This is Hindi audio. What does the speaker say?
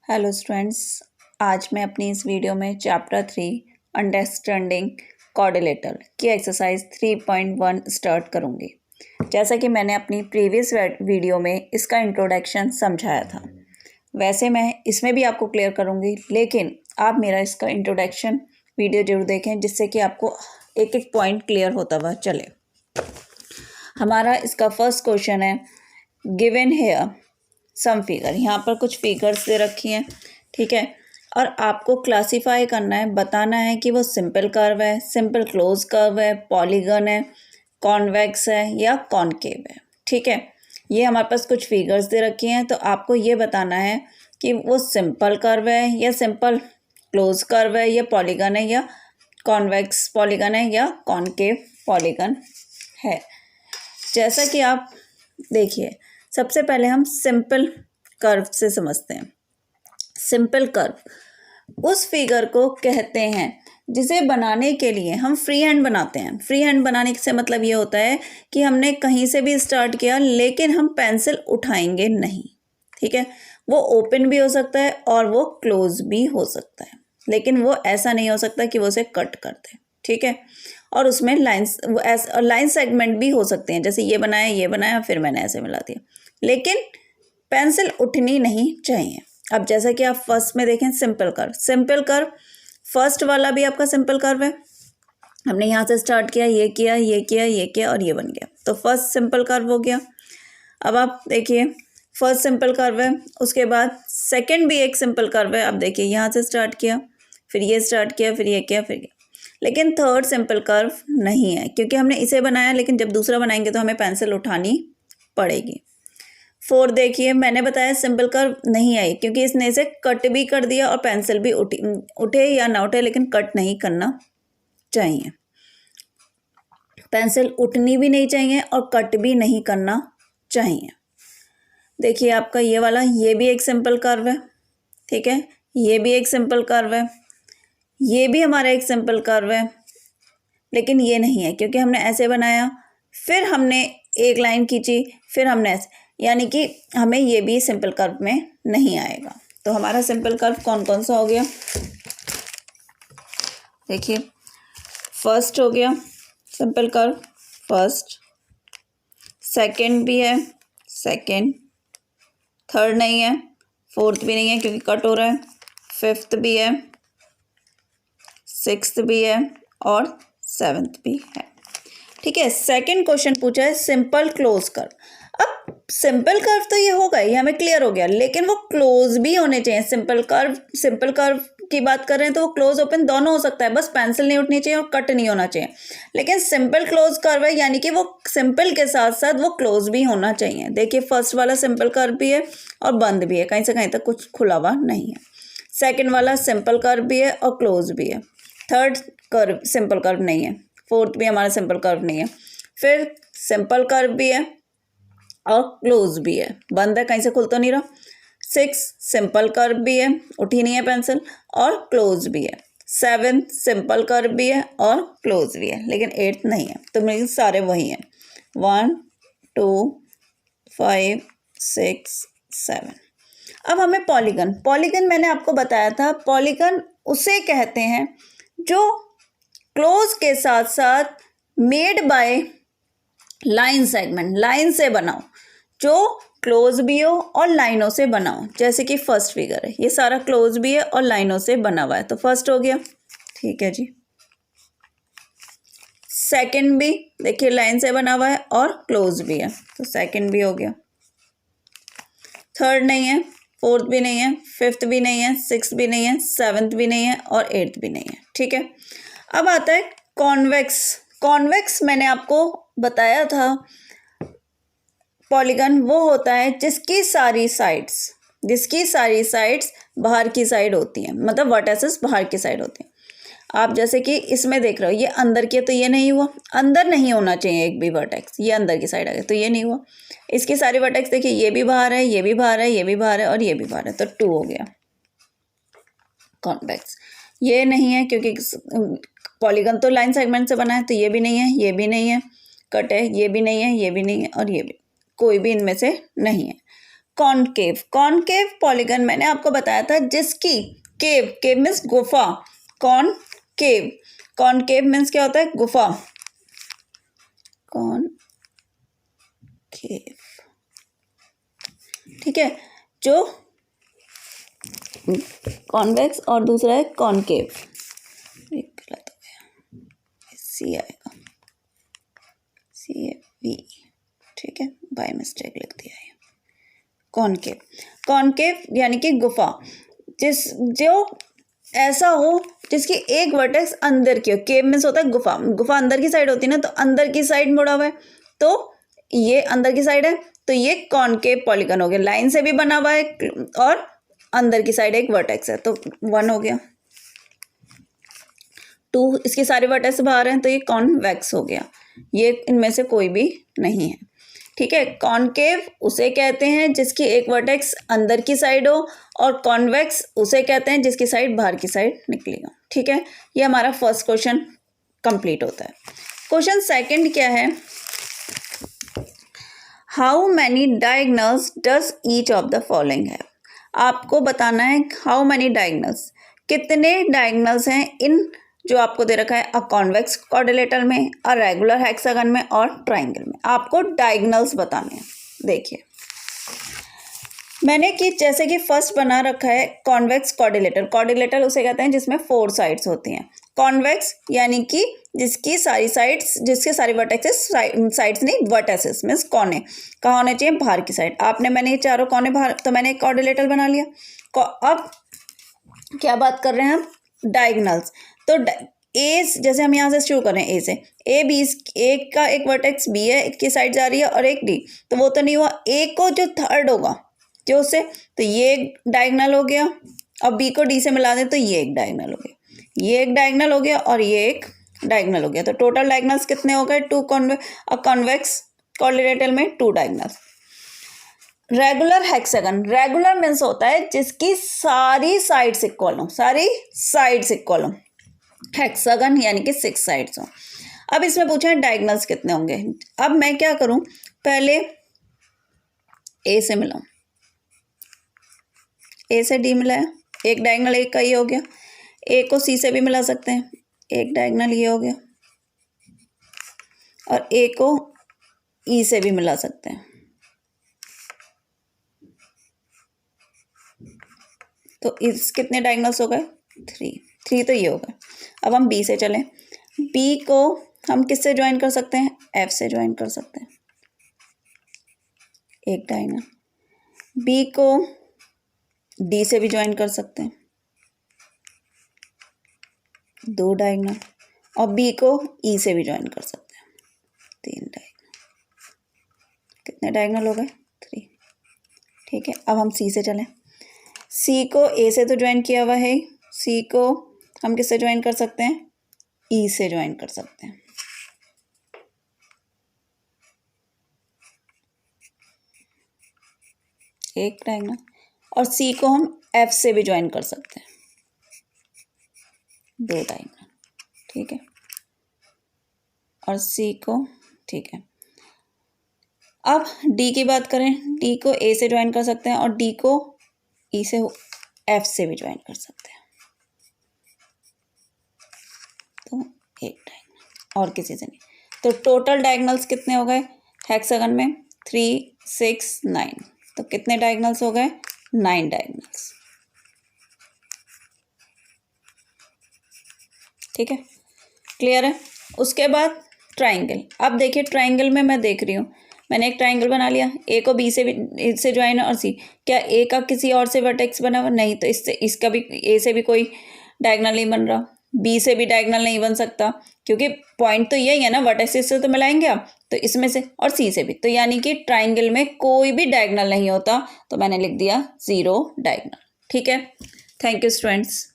हेलो स्टूडेंट्स, आज मैं अपनी इस वीडियो में चैप्टर 3 अंडरस्टैंडिंग क्वाड्रिलेटरल की एक्सरसाइज 3.1 स्टार्ट करूंगी। जैसा कि मैंने अपनी प्रीवियस वीडियो में इसका इंट्रोडक्शन समझाया था, वैसे मैं इसमें भी आपको क्लियर करूंगी, लेकिन आप मेरा इसका इंट्रोडक्शन वीडियो जरूर देखें जिससे कि आपको एक एक पॉइंट क्लियर होता हुआ चले। हमारा इसका फर्स्ट क्वेश्चन है, गिवन हेयर सम फिगर। यहाँ पर कुछ फिगर्स दे रखी हैं, ठीक है, और आपको क्लासीफाई करना है, बताना है कि वो सिंपल कर्व है, सिंपल क्लोज कर्व है, पॉलीगन है, कॉन्वेक्स है या कॉनकेव है। ठीक है, ये हमारे पास कुछ फिगर्स दे रखी हैं, तो आपको ये बताना है कि वो सिंपल कर्व है या सिंपल क्लोज कर्व है या पॉलीगन है या कॉन्वेक्स पॉलीगन है या कॉनकेव पॉलीगन है। जैसा कि आप देखिए, सबसे पहले हम सिंपल कर्व से समझते हैं। सिंपल कर्व उस फिगर को कहते हैं जिसे बनाने के लिए हम फ्री हैंड बनाते हैं। फ्री हैंड बनाने से मतलब ये होता है कि हमने कहीं से भी स्टार्ट किया, लेकिन हम पेंसिल उठाएंगे नहीं। ठीक है, वो ओपन भी हो सकता है और वो क्लोज भी हो सकता है, लेकिन वो ऐसा नहीं हो सकता कि वो उसे कट कर दे। ठीक है, और उसमें लाइन सेगमेंट भी हो सकते हैं, जैसे ये बनाया फिर मैंने ऐसे मिला दिया, लेकिन पेंसिल उठनी नहीं चाहिए। अब जैसा कि आप फर्स्ट में देखें, सिंपल कर्व फर्स्ट वाला भी आपका सिंपल कर्व है। हमने यहाँ से स्टार्ट किया, ये किया, ये किया, ये किया और ये बन गया, तो फर्स्ट सिंपल कर्व हो गया। अब आप देखिए, फर्स्ट सिंपल कर्व है, उसके बाद सेकंड भी एक सिंपल कर्व है। अब देखिए, यहाँ से स्टार्ट किया, फिर ये स्टार्ट किया, फिर ये किया, फिर ये, लेकिन थर्ड सिंपल कर्व नहीं है क्योंकि हमने इसे बनाया, लेकिन जब दूसरा बनाएंगे तो हमें पेंसिल उठानी पड़ेगी। फोर्थ देखिए, मैंने बताया सिंपल कर्व नहीं आई क्योंकि इसने इसे कट भी कर दिया और पेंसिल भी उठे या ना उठे, लेकिन कट नहीं करना चाहिए। पेंसिल उठनी भी नहीं चाहिए और कट भी नहीं करना चाहिए। देखिए, आपका ये वाला, ये भी एक सिंपल कर्व है। ठीक है, ये भी एक सिंपल कर्व है, ये भी हमारा एक सिंपल कर्व है, लेकिन ये नहीं है क्योंकि हमने ऐसे बनाया, फिर हमने एक लाइन खींची, फिर हमने ऐसे, यानी कि हमें ये भी सिंपल कर्व में नहीं आएगा। तो हमारा सिंपल कर्व कौन कौन सा हो गया, देखिए, फर्स्ट हो गया सिंपल कर्व, फर्स्ट, सेकंड भी है, सेकंड, थर्ड नहीं है, फोर्थ भी नहीं है क्योंकि कट हो रहा है, फिफ्थ भी है, सिक्स्थ भी है और सेवन्थ भी है। ठीक है, सेकंड क्वेश्चन पूछा है सिंपल क्लोज कर्व। अब सिंपल कर्व तो ये होगा, ये हमें क्लियर हो गया, लेकिन वो क्लोज भी होने चाहिए। सिंपल कर्व की बात कर रहे हैं तो वो क्लोज ओपन दोनों हो सकता है, बस पेंसिल नहीं उठनी चाहिए और कट नहीं होना चाहिए। लेकिन सिंपल क्लोज कर्व है, यानी कि वो सिंपल के साथ साथ वो क्लोज भी होना चाहिए। देखिए, फर्स्ट वाला सिंपल कर्व भी है और बंद भी है, कहीं से कहीं तक कुछ खुला हुआ नहीं है। सेकेंड वाला सिंपल कर्व भी है और क्लोज भी है। थर्ड कर्व सिंपल कर्व नहीं है, फोर्थ भी हमारा सिंपल कर्व नहीं है, फिर सिंपल कर्व भी है और क्लोज भी है, बंद है, कहीं से खुल तो नहीं रहा। सिक्स सिंपल कर्व भी है, उठी नहीं है पेंसिल, और क्लोज भी है। सेवेंथ सिंपल कर्व भी है और क्लोज भी है, लेकिन एट्थ नहीं है। तो मेरे सारे वही हैं, 1 2 5 6 7। अब हमें पॉलीगन मैंने आपको बताया था, पॉलीगन उसे कहते हैं जो क्लोज के साथ साथ made by line segment, line से बनाओ, जो क्लोज भी हो और लाइनों से बनाओ। जैसे कि फर्स्ट फिगर है, ये सारा क्लोज भी है और लाइनों से बना हुआ है, तो फर्स्ट हो गया। ठीक है जी, सेकंड भी देखिए लाइन से बना हुआ है और क्लोज भी है, तो सेकंड भी हो गया। थर्ड नहीं है, फोर्थ भी नहीं है, फिफ्थ भी नहीं है, सिक्स्थ भी नहीं है, सेवन्थ भी नहीं है और एट्थ भी नहीं है। ठीक है, अब आता है कॉन्वेक्स मैंने आपको बताया था, पॉलीगन वो होता है जिसकी सारी साइड्स बाहर की साइड होती हैं, मतलब वर्टिसेस बाहर की साइड होती हैं। आप जैसे कि इसमें देख रहे हो, ये अंदर की है तो ये नहीं हुआ, अंदर नहीं होना चाहिए एक भी वर्टेक्स, ये अंदर की साइड आ गया तो ये नहीं हुआ। इसकी सारी वर्टेक्स देखिए, ये भी बाहर है, ये भी बाहर है, ये भी बाहर है और ये भी बाहर है, तो 2 हो गया कॉन्वेक्स। ये नहीं है क्योंकि पॉलीगन तो लाइन सेगमेंट से बना है, तो ये भी नहीं है, ये भी नहीं है, कट है, ये भी नहीं है, ये भी नहीं है और ये भी, कोई भी इनमें से नहीं है। कॉनकेव। कॉनकेव पॉलीगन मैंने आपको बताया था जिसकी केव, केव मीन्स गुफा, कॉनकेव, कॉनकेव मीन्स क्या होता है, गुफा, कॉनकेव, ठीक है, जो कॉन्वेक्स और दूसरा है कॉनकेव, एक गलत हो गया, सी आएगा, CAV, ठीक है, बाय मिस्टेक लिख दिया है। कॉनकेव, कॉनकेव यानी कि गुफा, जो ऐसा हो जिसकी एक वर्टेक्स अंदर की हो, केव मीन्स होता है गुफा, गुफा अंदर की साइड होती है ना, तो अंदर की साइड मुड़ा हुआ है, तो ये अंदर की साइड है, तो ये कॉनकेव पॉलीगन हो गया, लाइन से भी बना हुआ है और अंदर की साइड एक वर्टेक्स है, तो 1 हो गया। 2 इसके सारे वर्टेक्स बाहर हैं, तो ये कॉन्वेक्स हो गया, ये इनमें से कोई भी नहीं है, ठीक है। कॉनकेव उसे कहते हैं जिसकी एक वर्टेक्स अंदर की साइड हो, और कॉन्वेक्स उसे कहते हैं जिसकी साइड बाहर की साइड निकली हो, ठीक है। ये हमारा फर्स्ट क्वेश्चन कंप्लीट होता है। क्वेश्चन सेकंड क्या है, how many diagonals does each of the following है। आपको बताना है हाउ मैनी डायगोनल्स, कितने डायगोनल्स हैं इन जो आपको दे रखा है, अ कॉन्वेक्स क्वाड्रिलेटरल में, अ रेगुलर हेक्सागन में और ट्राइंगल में, आपको डायगोनल्स बताने हैं। देखिए मैंने कि जैसे कि फर्स्ट बना रखा है कॉन्वेक्स क्वाड्रिलेटरल, क्वाड्रिलेटरल उसे कहते हैं जिसमें 4 साइड्स होती हैं, कॉन्वेक्स यानी कि जिसकी सारी साइड्स, जिसके सारे वर्टेक्सेस, साइड्स नहीं वर्टेसेस मीन्स कोने कहाँ होने चाहिए, बाहर की साइड। आपने मैंने ये चारों कोने बाहर, तो मैंने एक क्वाड्रिलेटरल बना लिया। अब क्या बात कर रहे हैं हम, डायगोनल्स, तो ए, जैसे हम यहाँ से शुरू करें ए से, ए बी, ए का एक वर्टेक्स बी है, एक की साइड जा रही है और एक डी, तो वो तो नहीं हुआ, ए को जो थर्ड होगा जो उससे, तो ये एक डायगोनल हो गया, और बी को डी से मिला दें तो ये एक डायगोनल हो गया, ये एक डायगोनल हो गया और ये एक डायगोनल हो गया, तो टोटल डायगोनल्स कितने हो गए, 2 कॉन्वेक्स क्वाड्रिलेटरल में 2 diagonals. Regular hexagon, regular means होता है जिसकी सारी साइड्स इक्वल हो, सारी साइड्स इक्वल हो, हेक्सागन यानी कि 6 साइड्स हो। अब इसमें पूछा है डायगोनल्स कितने होंगे। अब मैं क्या करूं, पहले ए से मिलाऊं, ए से डी मिलाया, एक डायगोनल एक का ये हो गया, ए को सी से भी मिला सकते हैं, एक डायगोनल ये हो गया, और ए को ई से भी मिला सकते हैं, तो इस कितने डायगोनल्स हो गए, 3 तो ये हो गए। अब हम बी से चलें, बी को हम किससे ज्वाइन कर सकते हैं, एफ से ज्वाइन कर सकते हैं, एक डायगोनल, बी को डी से भी ज्वाइन कर सकते हैं, 2 डायगोनल, और बी को ई से भी ज्वाइन कर सकते हैं, 3 डायगोनल, कितने डायगोनल हो गए, 3, ठीक है। अब हम सी से चलें, सी को ए से तो ज्वाइन किया हुआ है, सी को हम किससे ज्वाइन कर सकते हैं, ई से ज्वाइन कर सकते हैं, एक डायगोनल, और सी को हम एफ से भी ज्वाइन कर सकते हैं, 2 डायगोनल, ठीक है, और सी को, ठीक है। अब डी की बात करें, डी को ए से ज्वाइन कर सकते हैं और डी को ई से, एफ से भी ज्वाइन कर सकते हैं, तो एक डायगोनल, और किसी से नहीं। तो टोटल डायगोनल्स कितने हो गए हेक्सागन में, 3, 6, 9, तो कितने डायगोनल्स हो गए, 9 डायगोनल्स, ठीक है, क्लियर है। उसके बाद ट्राइंगल, अब देखिए ट्राइंगल में मैं देख रही हूँ, मैंने एक ट्राइंगल बना लिया, ए को बी से भी से ज्वाइन है और सी, क्या ए का किसी और से वर्टेक्स बना हुआ, नहीं, तो इससे इसका भी ए से भी कोई डायगोनल नहीं बन रहा, बी से भी डायगोनल नहीं बन सकता, क्योंकि पॉइंट तो यही है ना, वर्टेक्स से तो मिलाएंगे आप, तो इसमें से, और सी से भी, तो यानी कि ट्राइंगल में कोई भी डायगोनल नहीं होता, तो मैंने लिख दिया 0 डायगोनल, ठीक है। Thank you students.